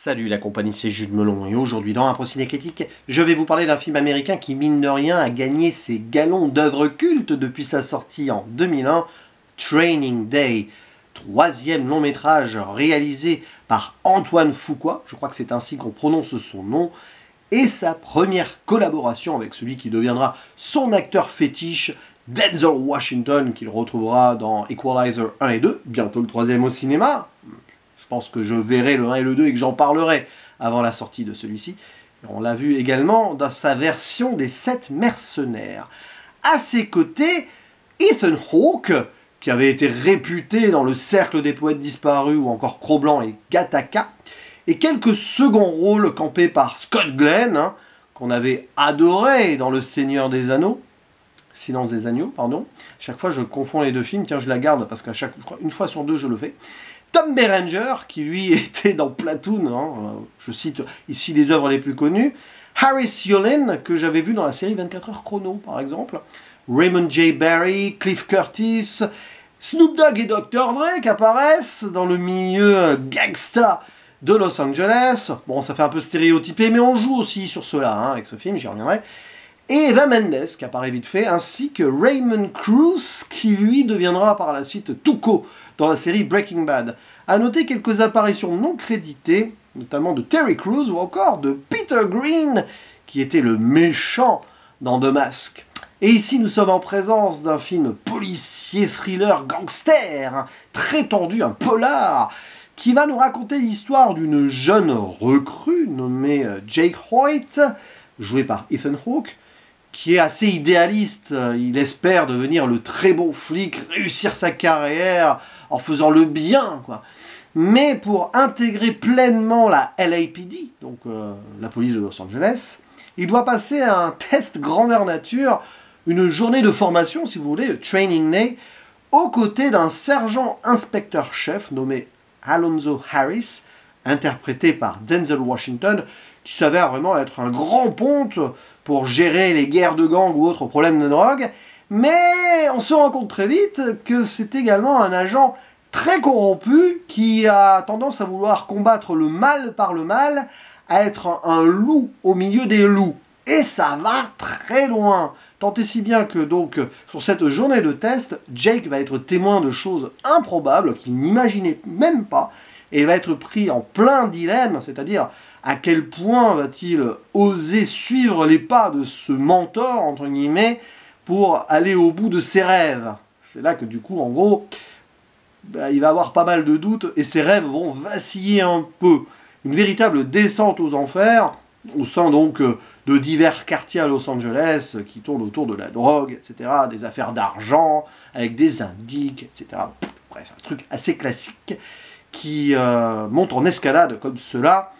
Salut la compagnie, c'est Jules Melon et aujourd'hui dans un Ciné Critique, je vais vous parler d'un film américain qui mine de rien a gagné ses galons d'œuvre culte depuis sa sortie en 2001, Training Day, troisième long métrage réalisé par Antoine Fuqua, je crois que c'est ainsi qu'on prononce son nom, et sa première collaboration avec celui qui deviendra son acteur fétiche, Denzel Washington, qu'il retrouvera dans Equalizer 1 et 2, bientôt le troisième au cinéma. Je pense que je verrai le 1 et le 2 et que j'en parlerai avant la sortie de celui-ci. On l'a vu également dans sa version des 7 mercenaires. À ses côtés, Ethan Hawke, qui avait été réputé dans le cercle des poètes disparus ou encore Cro-Blanc et Gattaca, et quelques seconds rôles campés par Scott Glenn, qu'on avait adoré dans Le Seigneur des Anneaux, Silence des Agneaux, pardon. Chaque fois je confonds les deux films, tiens je la garde parce qu'à une fois sur deux je le fais. Tom Berenger, qui lui était dans Platoon, je cite ici les œuvres les plus connues. Harris Yulin, que j'avais vu dans la série 24 heures chrono, par exemple. Raymond J. Barry, Cliff Curtis, Snoop Dogg et Dr. Dre qui apparaissent dans le milieu gangsta de Los Angeles. Bon, ça fait un peu stéréotypé, mais on joue aussi sur cela avec ce film, j'y reviendrai. Et Eva Mendes, qui apparaît vite fait, ainsi que Raymond Cruz, qui lui deviendra par la suite Tuco dans la série Breaking Bad. A noter quelques apparitions non créditées, notamment de Terry Crews ou encore de Peter Green, qui était le méchant dans The Mask. Et ici, nous sommes en présence d'un film policier, thriller, gangster, très tendu, un polar, qui va nous raconter l'histoire d'une jeune recrue nommée Jake Hoyt, jouée par Ethan Hawke, qui est assez idéaliste. Il espère devenir le très bon flic, réussir sa carrière en faisant le bien, quoi. Mais pour intégrer pleinement la LAPD, donc la police de Los Angeles, il doit passer un test grandeur nature, une journée de formation, si vous voulez, Training Day, aux côtés d'un sergent-inspecteur-chef nommé Alonzo Harris, interprété par Denzel Washington, qui s'avère vraiment être un grand ponte pour gérer les guerres de gangs ou autres problèmes de drogue, mais on se rend compte très vite que c'est également un agent très corrompu qui a tendance à vouloir combattre le mal par le mal, à être un loup au milieu des loups. Et ça va très loin. Tant et si bien que donc sur cette journée de test, Jake va être témoin de choses improbables qu'il n'imaginait même pas, et il va être pris en plein dilemme, c'est-à-dire à quel point va-t-il oser suivre les pas de ce mentor, entre guillemets, pour aller au bout de ses rêves. C'est là que du coup, en gros, il va avoir pas mal de doutes et ses rêves vont vaciller un peu. Une véritable descente aux enfers, au sein donc de divers quartiers à Los Angeles qui tournent autour de la drogue, etc., des affaires d'argent, avec des indices, etc. Bref, un truc assez classique qui monte en escalade comme cela,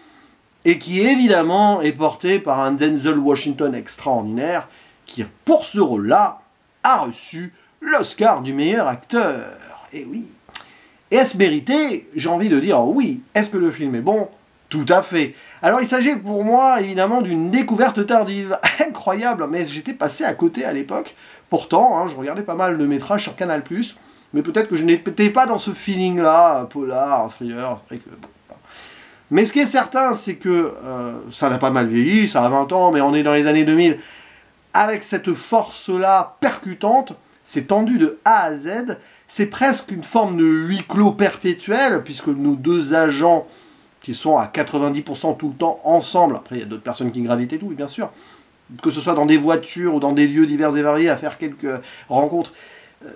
et qui évidemment est porté par un Denzel Washington extraordinaire, qui pour ce rôle-là a reçu l'Oscar du meilleur acteur. Et oui. Et est-ce mérité? J'ai envie de dire oui. Est-ce que le film est bon? Tout à fait. Alors il s'agit pour moi évidemment d'une découverte tardive, incroyable, mais j'étais passé à côté à l'époque. Pourtant, je regardais pas mal de métrages sur Canal+, mais peut-être que je n'étais pas dans ce feeling-là, polar, thriller, mais ce qui est certain, c'est que ça n'a pas mal vieilli, ça a 20 ans, mais on est dans les années 2000. Avec cette force-là percutante, c'est tendu de A à Z, c'est presque une forme de huis clos perpétuel, puisque nos deux agents, qui sont à 90% tout le temps ensemble, après il y a d'autres personnes qui gravitent et tout, bien sûr, que ce soit dans des voitures ou dans des lieux divers et variés, à faire quelques rencontres,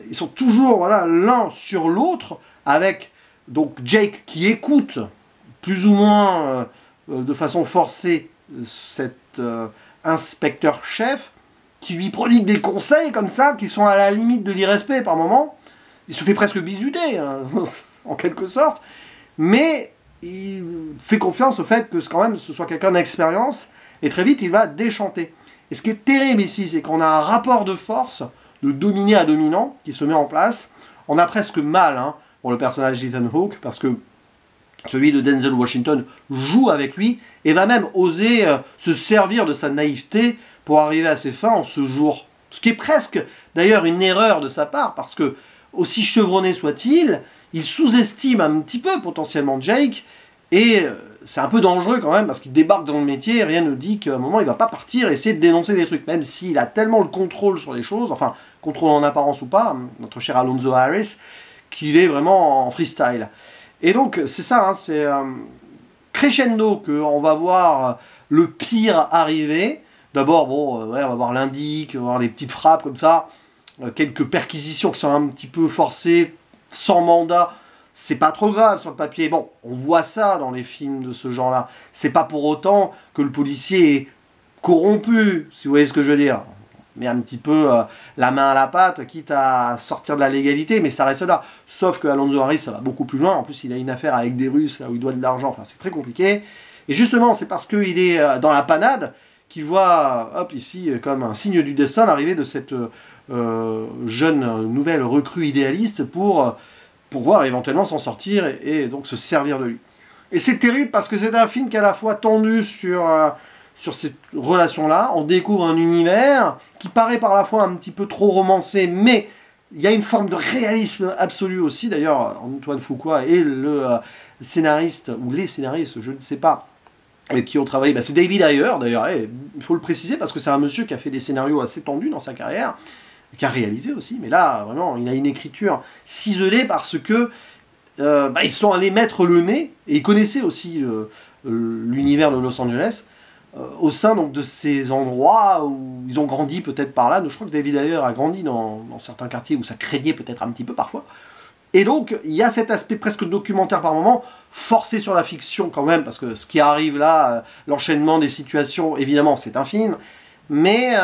ils sont toujours l'un sur l'autre, avec donc Jake qui écoute, plus ou moins de façon forcée, cet inspecteur-chef, qui lui prodigue des conseils comme ça, qui sont à la limite de l'irrespect par moment. Il se fait presque bisuter, en quelque sorte, mais il fait confiance au fait que quand même ce soit quelqu'un d'expérience, et très vite il va déchanter. Et ce qui est terrible ici, c'est qu'on a un rapport de force, de dominé à dominant, qui se met en place. On a presque mal pour le personnage d'Ethan Hawke, parce que celui de Denzel Washington joue avec lui et va même oser se servir de sa naïveté pour arriver à ses fins en ce jour. Ce qui est presque d'ailleurs une erreur de sa part, parce que aussi chevronné soit-il, il sous-estime un petit peu potentiellement Jake, et c'est un peu dangereux quand même, parce qu'il débarque dans le métier, et rien ne dit qu'à un moment il va pas partir et essayer de dénoncer des trucs, même s'il a tellement le contrôle sur les choses, enfin, contrôle en apparence ou pas, notre cher Alonzo Harris, qu'il est vraiment en freestyle. Et donc, c'est ça, hein, c'est crescendo qu'on va voir le pire arriver. D'abord, bon, ouais, on va voir l'indique, on va voir les petites frappes comme ça, quelques perquisitions qui sont un petit peu forcées, sans mandat. C'est pas trop grave sur le papier. Bon, on voit ça dans les films de ce genre-là. C'est pas pour autant que le policier est corrompu, si vous voyez ce que je veux dire. Mais un petit peu la main à la pâte, quitte à sortir de la légalité, mais ça reste là. Sauf que Alonzo Harris, ça va beaucoup plus loin. En plus, il a une affaire avec des Russes, là où il doit de l'argent. Enfin, c'est très compliqué. Et justement, c'est parce qu'il est dans la panade qu'il voit, hop, ici, comme un signe du destin, l'arrivée de cette jeune nouvelle recrue idéaliste pour pouvoir éventuellement s'en sortir et donc se servir de lui. Et c'est terrible parce que c'est un film qui est à la fois tendu sur cette relation-là. On découvre un univers qui paraît par la fois un petit peu trop romancé, mais il y a une forme de réalisme absolu aussi. D'ailleurs, Antoine Fuqua et le scénariste, ou les scénaristes, je ne sais pas, qui ont travaillé, bah c'est David Ayer, d'ailleurs, il faut le préciser parce que c'est un monsieur qui a fait des scénarios assez tendus dans sa carrière, qui a réalisé aussi, mais là, vraiment, il a une écriture ciselée parce que ils sont allés mettre le nez, et ils connaissaient aussi l'univers de Los Angeles, au sein donc, de ces endroits où ils ont grandi peut-être par là. Donc, je crois que David Ayer a grandi dans certains quartiers où ça craignait peut-être un petit peu parfois. Et donc, il y a cet aspect presque documentaire par moment, forcé sur la fiction quand même, parce que ce qui arrive là, l'enchaînement des situations, évidemment, c'est un film. Mais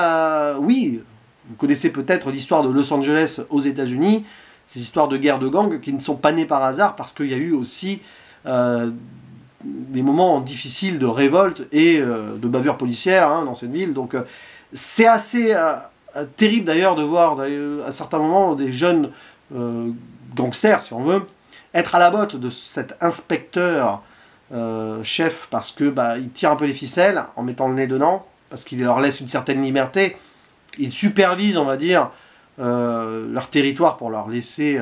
oui, vous connaissez peut-être l'histoire de Los Angeles aux États-Unis, ces histoires de guerre de gangs qui ne sont pas nées par hasard, parce qu'il y a eu aussi des moments difficiles de révolte et de bavure policière hein, dans cette ville. Donc c'est assez terrible d'ailleurs de voir à certains moments des jeunes gangsters, si on veut, être à la botte de cet inspecteur chef parce que il tire un peu les ficelles en mettant le nez dedans, parce qu'il leur laisse une certaine liberté. Il supervise, on va dire, leur territoire pour leur laisser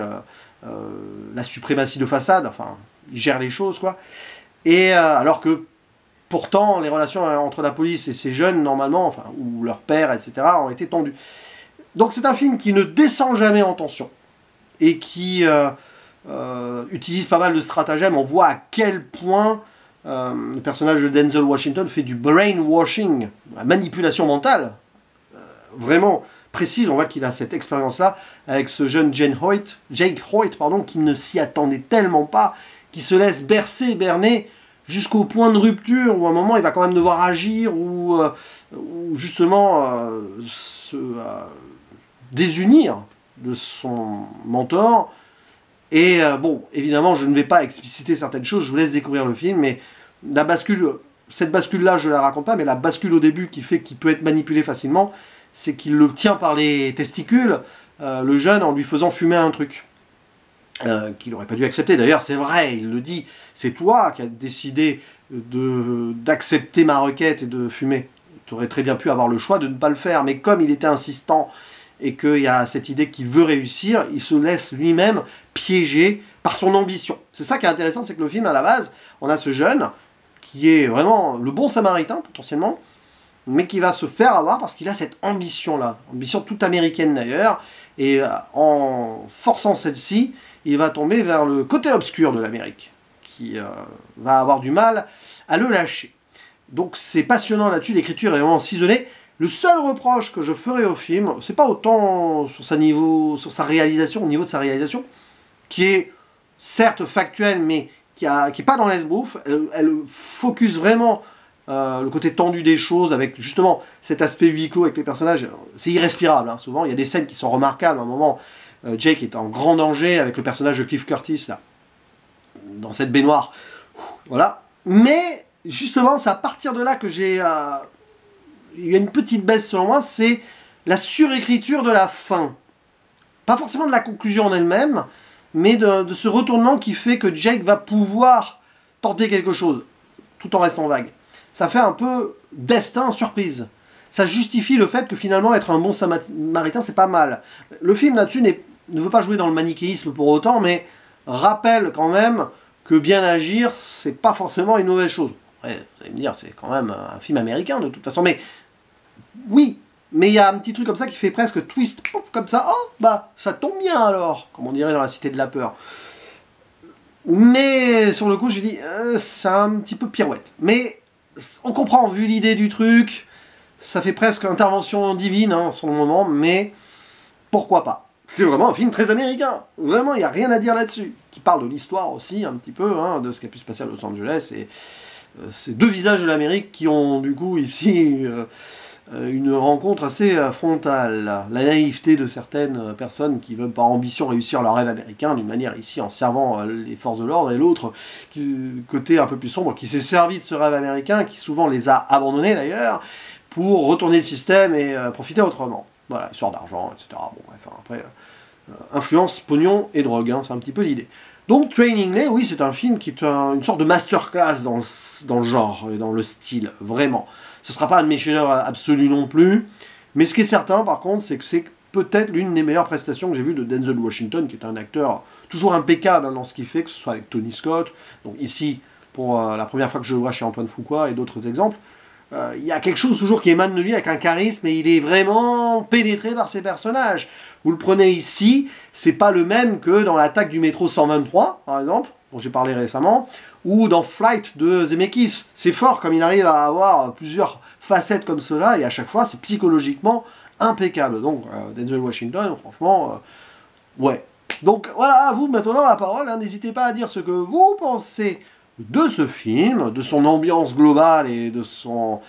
la suprématie de façade. Enfin, il gère les choses, quoi. Et alors que pourtant, les relations entre la police et ces jeunes, normalement, enfin, ou leur père, etc., ont été tendues. Donc c'est un film qui ne descend jamais en tension et qui utilise pas mal de stratagèmes. On voit à quel point le personnage de Denzel Washington fait du brainwashing, la manipulation mentale, vraiment précise. On voit qu'il a cette expérience-là avec ce jeune Jake Hoyt, qui ne s'y attendait tellement pas, qui se laisse berner jusqu'au point de rupture où à un moment il va quand même devoir agir ou justement se désunir de son mentor. Et bon, évidemment, je ne vais pas expliciter certaines choses, je vous laisse découvrir le film, mais la bascule, cette bascule-là, je ne la raconte pas, mais la bascule au début qui fait qu'il peut être manipulé facilement, c'est qu'il le tient par les testicules, le jeune, en lui faisant fumer un truc. Qu'il n'aurait pas dû accepter. D'ailleurs, c'est vrai, il le dit, c'est toi qui as décidé d'accepter ma requête et de fumer. Tu aurais très bien pu avoir le choix de ne pas le faire, mais comme il était insistant et qu'il y a cette idée qu'il veut réussir, il se laisse lui-même piéger par son ambition. C'est ça qui est intéressant, c'est que le film, à la base, on a ce jeune qui est vraiment le bon samaritain, potentiellement, mais qui va se faire avoir parce qu'il a cette ambition-là, ambition toute américaine d'ailleurs, et en forçant celle-ci, il va tomber vers le côté obscur de l'Amérique, qui va avoir du mal à le lâcher. Donc c'est passionnant là-dessus, l'écriture est vraiment ciselée. Le seul reproche que je ferai au film, c'est pas autant sur sa réalisation, au niveau de sa réalisation, qui est certes factuelle, mais qui est pas dans l'esbrouffe. Elle focus vraiment le côté tendu des choses, avec justement cet aspect huis clos avec les personnages. C'est irrespirable, hein, souvent. Il y a des scènes qui sont remarquables. À un moment, Jake est en grand danger avec le personnage de Cliff Curtis, là, dans cette baignoire. Voilà. Mais, justement, c'est à partir de là que j'ai... il y a une petite baisse selon moi, c'est la surécriture de la fin. Pas forcément de la conclusion en elle-même, mais de ce retournement qui fait que Jake va pouvoir tenter quelque chose, tout en restant vague. Ça fait un peu destin surprise. Ça justifie le fait que finalement être un bon samaritain, c'est pas mal. Le film là-dessus ne veut pas jouer dans le manichéisme pour autant, mais rappelle quand même que bien agir, c'est pas forcément une mauvaise chose. Ouais, vous allez me dire, c'est quand même un film américain de toute façon, mais oui, mais il y a un petit truc comme ça qui fait presque twist, pouf, comme ça, oh, bah, ça tombe bien alors, comme on dirait dans la Cité de la Peur. Mais sur le coup, j'ai dit, c'est un petit peu pirouette. Mais on comprend, vu l'idée du truc, ça fait presque intervention divine, hein, sur le moment, mais pourquoi pas. C'est vraiment un film très américain. Vraiment, il n'y a rien à dire là-dessus. Qui parle de l'histoire aussi, un petit peu, hein, de ce qui a pu se passer à Los Angeles. Et ces deux visages de l'Amérique qui ont, du coup, ici, une rencontre assez frontale. La naïveté de certaines personnes qui veulent par ambition réussir leur rêve américain, d'une manière ici en servant les forces de l'ordre, et l'autre, côté un peu plus sombre, qui s'est servi de ce rêve américain, qui souvent les a abandonnés d'ailleurs, pour retourner le système et profiter autrement. Voilà, histoire d'argent, etc. Bon, bref, après, influence, pognon et drogue, hein, c'est un petit peu l'idée. Donc Training Day, oui, c'est un film qui est une sorte de masterclass dans le genre et dans le style, vraiment. Ce ne sera pas un de mes chefs-d'œuvre absolus non plus, mais ce qui est certain, par contre, c'est que c'est peut-être l'une des meilleures prestations que j'ai vues de Denzel Washington, qui est un acteur toujours impeccable, hein, dans ce qu'il fait, que ce soit avec Tony Scott, donc ici, pour la première fois que je le vois chez Antoine Fuqua et d'autres exemples. Il y a quelque chose toujours qui émane de lui avec un charisme et il est vraiment pénétré par ses personnages. Vous le prenez ici, c'est pas le même que dans l'attaque du métro 123, par exemple, dont j'ai parlé récemment, ou dans Flight de Zemeckis. C'est fort comme il arrive à avoir plusieurs facettes comme cela et à chaque fois c'est psychologiquement impeccable. Donc Denzel Washington, franchement, ouais. Donc voilà, à vous maintenant la parole, hein. N'hésitez pas à dire ce que vous pensez de ce film, de son ambiance globale et de son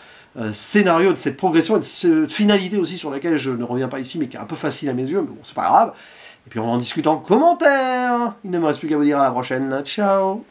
scénario, de cette progression et de cette finalité aussi sur laquelle je ne reviens pas ici, mais qui est un peu facile à mes yeux, mais bon, c'est pas grave. Et puis on en discute en commentaire. Il ne me reste plus qu'à vous dire à la prochaine. Ciao!